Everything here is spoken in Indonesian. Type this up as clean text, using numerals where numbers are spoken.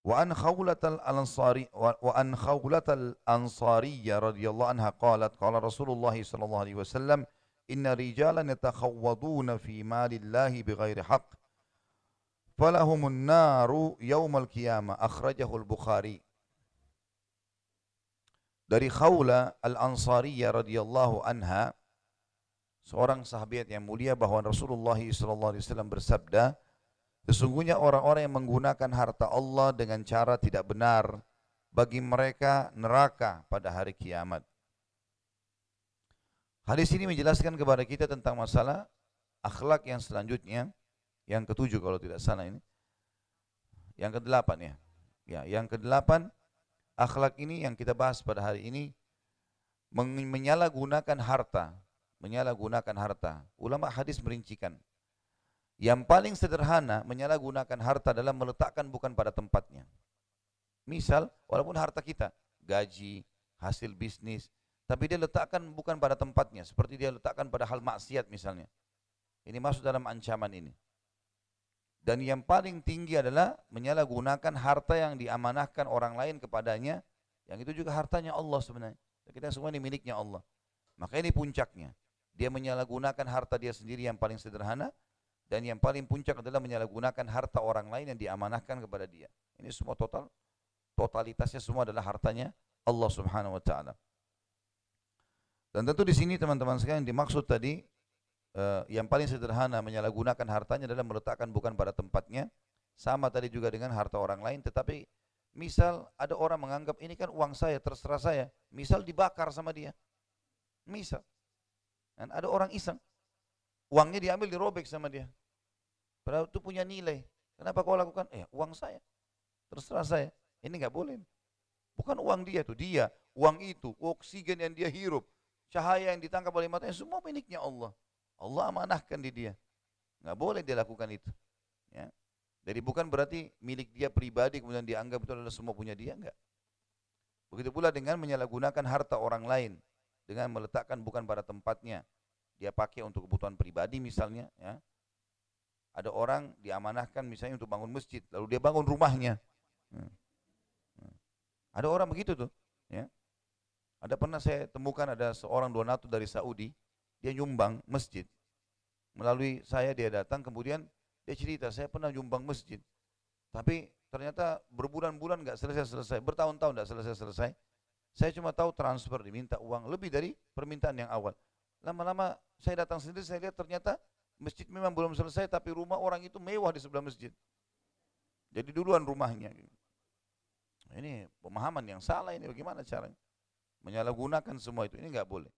وعن خولة الأنصاري وعن خولة الأنصارية رضي الله عنها قالت قال رسول الله صلى الله عليه وسلم إن رجالا يتخوضون في مال الله بغير حق فلهم النار يوم القيامة أخرجه البخاري. Dari Khawla Al-Ansariyah radhiyallahu anha, seorang sahabat yang mulia, bahwa Rasulullah SAW bersabda, sesungguhnya orang-orang yang menggunakan harta Allah dengan cara tidak benar, bagi mereka neraka pada hari kiamat. Hadis ini menjelaskan kepada kita tentang masalah akhlak yang selanjutnya, yang ketujuh kalau tidak salah ini, yang kedelapan ya. Ya, yang kedelapan, akhlak ini yang kita bahas pada hari ini, menyalahgunakan harta. Menyalahgunakan harta. Ulama hadis merincikan. Yang paling sederhana menyalahgunakan harta dalam meletakkan bukan pada tempatnya. Misal, walaupun harta kita, gaji, hasil bisnis, tapi dia letakkan bukan pada tempatnya. Seperti dia letakkan pada hal maksiat misalnya. Ini masuk dalam ancaman ini. Dan yang paling tinggi adalah menyalahgunakan harta yang diamanahkan orang lain kepadanya, yang itu juga hartanya Allah sebenarnya. Kita semua ini miliknya Allah. Maka ini puncaknya. Dia menyalahgunakan harta dia sendiri yang paling sederhana, dan yang paling puncak adalah menyalahgunakan harta orang lain yang diamanahkan kepada dia. Ini semua totalitasnya semua adalah hartanya Allah Subhanahu wa taala. Dan tentu di sini teman-teman sekalian dimaksud tadi, yang paling sederhana menyalahgunakan hartanya adalah meletakkan bukan pada tempatnya. Sama tadi juga dengan harta orang lain, tetapi misal ada orang menganggap ini kan uang saya, terserah saya, misal dibakar sama dia, misal, dan ada orang iseng, uangnya diambil dirobek sama dia, padahal itu punya nilai. Kenapa kau lakukan? Uang saya, terserah saya. Ini nggak boleh. Bukan uang dia tuh, dia, uang itu, oksigen yang dia hirup, cahaya yang ditangkap oleh matanya, semua miliknya Allah. Allah amanahkan di dia. Nggak boleh dia lakukan itu. Ya. Jadi bukan berarti milik dia pribadi kemudian dianggap itu adalah semua punya dia, enggak. Begitu pula dengan menyalahgunakan harta orang lain dengan meletakkan bukan pada tempatnya. Dia pakai untuk kebutuhan pribadi misalnya, ya. Ada orang diamanahkan misalnya untuk bangun masjid, lalu dia bangun rumahnya. Ada orang begitu tuh, ya. Ada pernah saya temukan ada seorang donatur dari Saudi, dia nyumbang masjid. Melalui saya dia datang, kemudian dia cerita, saya pernah nyumbang masjid, tapi ternyata berbulan-bulan nggak selesai-selesai, bertahun-tahun nggak selesai-selesai. Saya cuma tahu transfer, diminta uang lebih dari permintaan yang awal. Lama-lama saya datang sendiri, saya lihat ternyata masjid memang belum selesai, tapi rumah orang itu mewah di sebelah masjid. Jadi duluan rumahnya. Ini pemahaman yang salah ini, bagaimana caranya? Menyalahgunakan semua itu, ini nggak boleh.